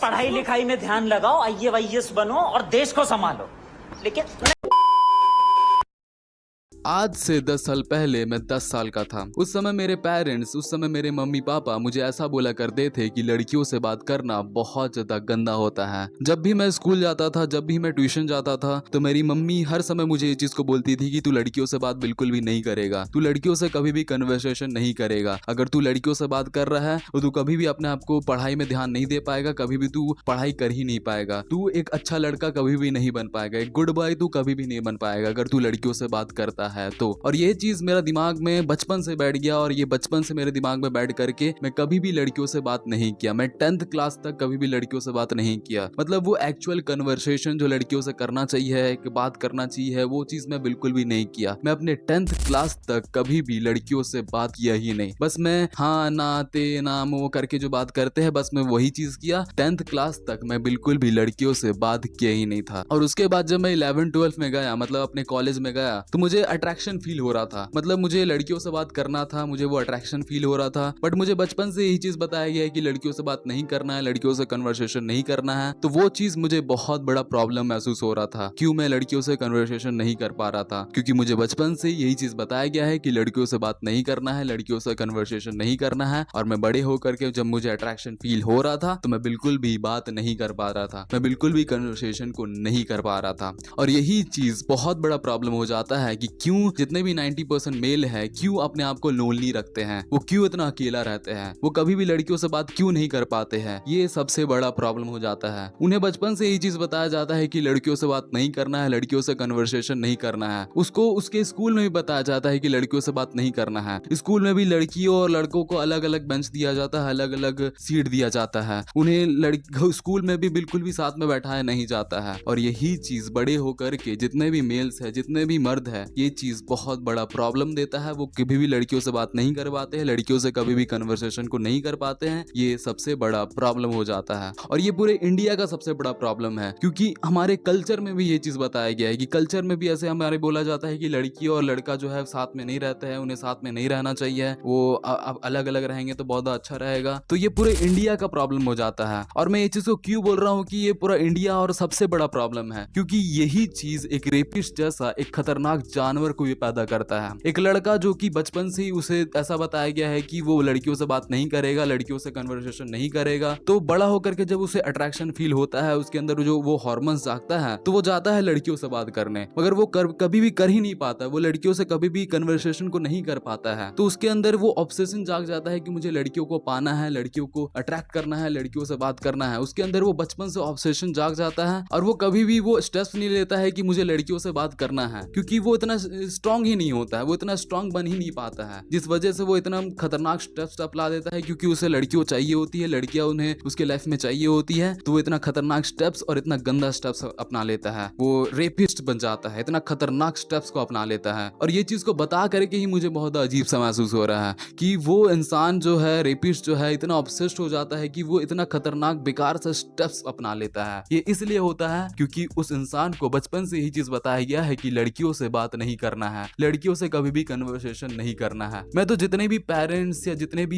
पढ़ाई लिखाई में ध्यान लगाओ, आईएएस बनो और देश को संभालो। लेकिन आज से 10 साल पहले मैं 10 साल का था। उस समय मेरे पेरेंट्स, उस समय मेरे मम्मी पापा मुझे ऐसा बोला करते थे कि लड़कियों से बात करना बहुत ज्यादा गंदा होता है। जब भी मैं स्कूल जाता था, जब भी मैं ट्यूशन जाता था, तो मेरी मम्मी हर समय मुझे ये चीज को बोलती थी कि तू लड़कियों से बात बिल्कुल भी नहीं करेगा, तू लड़कियों से कभी भी कन्वर्सेशन नहीं करेगा। अगर तू लड़कियों से बात कर रहा है तो तू कभी भी अपने आप को पढ़ाई में ध्यान नहीं दे पाएगा, कभी भी तू पढ़ाई कर ही नहीं पाएगा, तू एक अच्छा लड़का कभी भी नहीं बन पाएगा, एक गुड बॉय तू कभी भी नहीं बन पाएगा अगर तू लड़कियों से बात करता है तो। और ये चीज मेरा दिमाग में बचपन से बैठ गया, और ये बचपन से मेरे दिमाग में बैठ करके मैं कभी भी लड़कियों से बात नहीं किया। मैं 10th क्लास तक कभी भी लड़कियों से बात नहीं किया। मतलब वो एक्चुअल कन्वर्सेशन जो लड़कियों से करना चाहिए, कि बात करना चाहिए, वो चीज मैं बिल्कुल भी नहीं किया। मैं अपने 10th क्लास तक कभी भी लड़कियों से बात किया ही नहीं। बस मैं हाँ ना ते नाम वो करके जो बात करते हैं, बस मैं वही चीज किया। 10th क्लास तक मैं बिल्कुल भी लड़कियों से बात किया ही नहीं था। और उसके बाद जब मैं 11th-12th में गया, मतलब अपने कॉलेज में गया, तो मुझे अट्रैक्शन फील हो रहा था। मतलब मुझे लड़कियों से बात करना था, मुझे वो अट्रैक्शन फील हो रहा था। बट मुझे बचपन से यही चीज बताया गया है कि लड़कियों से बात नहीं करना है, लड़कियों से कन्वर्सेशन नहीं करना है। तो वो चीज मुझे बहुत बड़ा प्रॉब्लम महसूस हो रहा था। क्यों मैं लड़कियों से कन्वर्सेशन नहीं कर पा रहा था? क्योंकि मुझे बचपन से यही चीज बताया गया है कि लड़कियों से बात नहीं करना है, लड़कियों से कन्वर्सेशन नहीं करना है। और मैं बड़े होकर के जब मुझे अट्रैक्शन फील हो रहा था तो मैं बिल्कुल भी बात नहीं कर पा रहा था, मैं बिल्कुल भी कन्वर्सेशन को नहीं कर पा रहा था। और यही चीज बहुत बड़ा प्रॉब्लम हो जाता है कि क्यों जितने भी 90% मेल है क्यों अपने आप को लोनली रखते हैं, वो क्यों इतना अकेला रहते हैं, वो कभी भी लड़कियों से बात क्यों नहीं कर पाते हैं। ये सबसे बड़ा प्रॉब्लम हो जाता है। उन्हें बचपन से यही चीज बताया जाता है कि लड़कियों से बात नहीं करना है, लड़कियों से कन्वर्सेशन नहीं करना है। उसको उसके स्कूल में भी बताया जाता है कि लड़कियों से बात नहीं करना है। स्कूल में भी लड़कियों और लड़कों को अलग अलग बेंच दिया जाता है, अलग अलग सीट दिया जाता है। उन्हें स्कूल में भी बिल्कुल भी साथ में बैठाया नहीं जाता है। और यही चीज बड़े होकर के जितने भी मेल्स है, जितने भी मर्द है, ये चीज बहुत बड़ा प्रॉब्लम देता है। वो कभी भी लड़कियों से बात नहीं कर पाते हैं, लड़कियों से कभी भी कन्वर्सेशन को नहीं कर पाते हैं। ये सबसे बड़ा प्रॉब्लम हो जाता है। और ये पूरे इंडिया का सबसे बड़ा प्रॉब्लम है, क्योंकि हमारे कल्चर में भी ये चीज बताया गया है कि कल्चर में भी ऐसे हमारे बोला जाता है कि लड़की और लड़का जो है साथ में नहीं रहते हैं, उन्हें साथ में नहीं रहना चाहिए, वो अलग अलग रहेंगे तो बहुत अच्छा रहेगा। तो ये पूरे इंडिया का प्रॉब्लम हो जाता है। और मैं ये चीज को क्यों बोल रहा हूँ कि ये पूरा इंडिया और सबसे बड़ा प्रॉब्लम है, क्योंकि यही चीज एक रेपिस्ट जैसा एक खतरनाक जानवर को भी पैदा करता है। एक लड़का जो कि बचपन से ही उसे ऐसा बताया गया है कि वो लड़कियों से बात नहीं करेगा, लड़कियों से कन्वर्सेशन नहीं करेगा, तो बड़ा होकर के जब उसे अट्रैक्शन फील होता है, उसके अंदर जो वो हार्मोन्स जागता है, तो वो जाता है लड़कियों से बात करने, मगर वो कभी भी कर ही नहीं पाता, वो लड़कियों से कभी भी कन्वर्सेशन को नहीं कर पाता है। तो उसके अंदर वो ऑब्सेशन जाग जाता है कि मुझे लड़कियों को पाना है, लड़कियों को अट्रैक्ट करना है, लड़कियों से बात करना है। उसके अंदर वो बचपन से ऑब्सेशन जाग जाता है, और वो कभी भी वो स्टेप्स नहीं लेता है कि मुझे लड़कियों से बात करना है, क्योंकि वो इतना स्ट्रांग ही नहीं होता है, वो इतना स्ट्रांग बन ही नहीं पाता है, जिस वजह से वो इतना खतरनाक स्टेप्स अपना देता है। क्योंकि उसे लड़कियों चाहिए होती है, लड़कियां उन्हें उसके लाइफ में चाहिए होती है, तो वो इतना खतरनाक स्टेप्स और इतना गंदा स्टेप्स अपना लेता है, वो रेपिस्ट बन जाता है, इतना खतरनाक स्टेप्स को अपना लेता है। और ये चीज को बता करके ही मुझे बहुत अजीब सा महसूस हो रहा है कि वो इंसान जो है, रेपिस्ट जो है, इतना ऑब्सेस्ड हो जाता है कि वो इतना खतरनाक बेकार सा स्टेप्स अपना लेता है। ये इसलिए होता है क्योंकि उस इंसान को बचपन से यही चीज बताया गया है कि लड़कियों से बात नहीं करना है, लड़कियों से कभी भी कन्वर्सेशन नहीं करना है। मैं तो जितने भी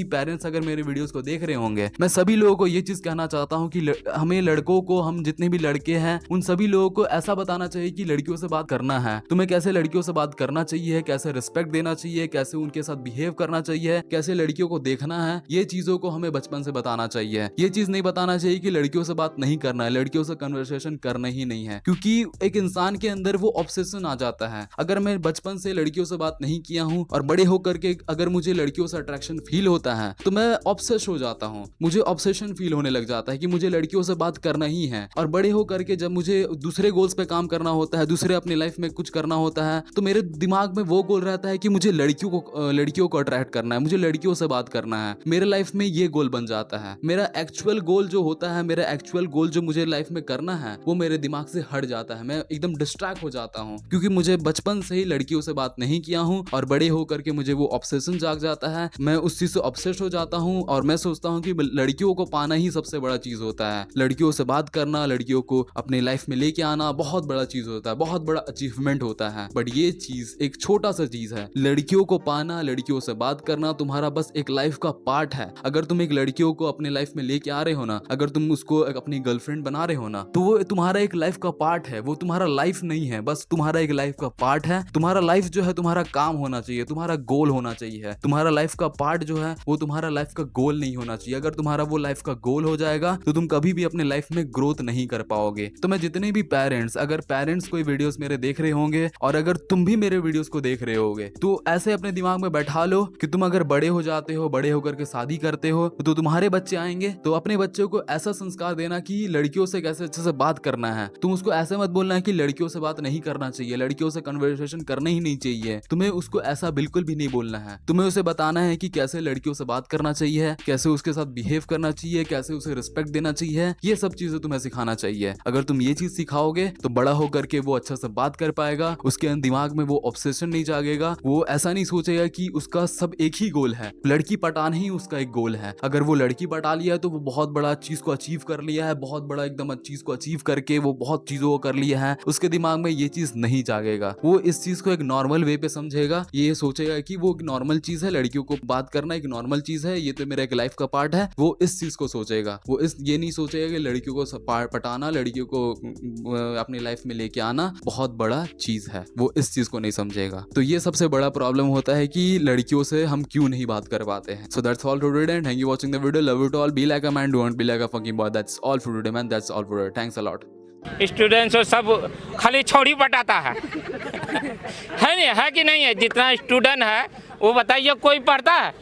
पेरेंट्स अगर मेरे वीडियोस को देख रहे होंगे, मैं सभी लोगों को ये चीज कहना चाहता हूँ कि हमें लड़कों को, हम जितने भी लड़के हैं, उन सभी लोगों को ऐसा बताना चाहिए कि लड़कियों से बात करना है, तुम्हें कैसे लड़कियों से बात करना चाहिए, कैसे रिस्पेक्ट देना चाहिए, कैसे उनके साथ बिहेव करना चाहिए, कैसे लड़कियों को देखना है। ये चीजों को हमें बचपन से बताना चाहिए। ये चीज नहीं बताना चाहिए कि लड़कियों से बात नहीं करना है, लड़कियों से कन्वर्सेशन करना ही नहीं है, क्योंकि एक इंसान के अंदर वो ऑब्सेशन आ जाता है। अगर मैं बचपन से लड़कियों से बात नहीं किया हूं और बड़े होकर के अगर मुझे लड़कियों से अट्रैक्शन फील होता है तो मैं ऑब्सेस हो जाता हूं, मुझे ऑब्सेशन फील होने लग जाता है कि मुझे लड़कियों से बात करना ही है। और बड़े होकर के जब मुझे दूसरे गोल्स पे काम करना होता है, दूसरे अपनी लाइफ में कुछ करना होता है, तो मेरे दिमाग में वो गोल रहता है कि मुझे लड़कियों को अट्रैक्ट करना है, मुझे लड़कियों से बात करना है। मेरे लाइफ में ये गोल बन जाता है। मेरा एक्चुअल गोल जो होता है, मेरा एक्चुअल गोल जो मुझे लाइफ में करना है, वो मेरे दिमाग से हट जाता है। मैं एकदम डिस्ट्रैक्ट हो जाता हूँ, क्योंकि मुझे बचपन से ही लड़कियों से बात नहीं किया हूँ और बड़े होकर के मुझे वो ऑब्सेशन जाग जाता है, मैं उस चीज से ऑब्सेस हो जाता हूँ और मैं सोचता हूँ कि लड़कियों को पाना ही सबसे बड़ा चीज होता है। लड़कियों से बात करना, लड़कियों को अपने लाइफ में लेके आना बहुत बड़ा चीज होता है, बहुत बड़ा अचीवमेंट होता है। बट ये चीज एक छोटा सा चीज है। लड़कियों को पाना, लड़कियों से बात करना तुम्हारा बस एक लाइफ का पार्ट है। अगर तुम एक लड़कियों को अपने लाइफ में लेके आ रहे हो ना, अगर तुम उसको अपनी गर्लफ्रेंड बना रहे हो ना, तो वो तुम्हारा एक लाइफ का पार्ट है, वो तुम्हारा लाइफ नहीं है, बस तुम्हारा एक लाइफ का पार्ट है। तुम्हारा लाइफ जो है तुम्हारा काम होना चाहिए, तुम्हारा गोल होना चाहिए। तुम्हारा लाइफ का पार्ट जो है वो तुम्हारा लाइफ का गोल नहीं होना चाहिए। अगर तुम्हारा वो लाइफ का गोल हो जाएगा तो तुम कभी भी अपने लाइफ में ग्रोथ नहीं कर पाओगे। तो मैं जितने भी पेरेंट्स, अगर पेरेंट्स कोई वीडियोस मेरे देख रहे होंगे और अगर तुम भी मेरे वीडियोस को देख रहे होगे, तो ऐसे अपने दिमाग में बैठा लो कि तुम अगर बड़े हो जाते हो, बड़े होकर के शादी करते हो, तो तुम्हारे बच्चे आएंगे, तो अपने बच्चों को ऐसा संस्कार देना कि लड़कियों से कैसे अच्छे से बात करना है। तुम उसको ऐसे मत बोलना है कि लड़कियों से बात नहीं करना चाहिए, लड़कियों से कन्वर्सेशन करना ही नहीं चाहिए। तुम्हें उसको ऐसा बिल्कुल भी नहीं बोलना है। तुम्हें उसे बताना है कि कैसे लड़कियों से बात करना चाहिए, कैसे उसके साथ बिहेव करना चाहिए, कैसे उसे रिस्पेक्ट देना चाहिए। ये सब चीजें तुम्हें सिखाना चाहिए। अगर तुम ये चीज सिखाओगे तो बड़ा होकर के वो अच्छा से बात कर पाएगा, उसके दिमाग में वो ऑब्सेशन नहीं जागेगा, वो ऐसा नहीं सोचेगा कि उसका सब एक ही गोल है, लड़की पटाना ही उसका एक गोल है। अगर वो लड़की पटा लिया तो वो बहुत बड़ा चीज को अचीव कर लिया है, बहुत बड़ा एकदम चीज को अचीव करके वो बहुत चीजों को कर लिया है। उसके दिमाग में ये चीज नहीं जागेगा। वो इस चीज को एक नॉर्मल वे पे समझेगा, ये सोचेगा कि वो एक नॉर्मल चीज है, लड़कियों को बात करना एक नॉर्मल चीज है, ये तो मेरा एक लाइफ का पार्ट है। वो इस चीज को सोचेगा। वो ये नहीं सोचेगा कि लड़कियों को पटाना, लड़कियों को अपनी लाइफ में लेके आना बहुत बड़ा चीज है। वो इस चीज को नहीं समझेगा। तो ये सबसे बड़ा प्रॉब्लम होता है कि लड़कियों से हम क्यों नहीं बात कर पाते हैं। So that's all for today, thank you watching the video, love you to all, be like a man, don't be like a fucking boy. That's all for today man, that's all for today, thanks a lot. Students सब खाली छोड़ी पटाता है नहीं है कि नहीं है? जितना स्टूडेंट है वो बताइए, कोई पढ़ता है?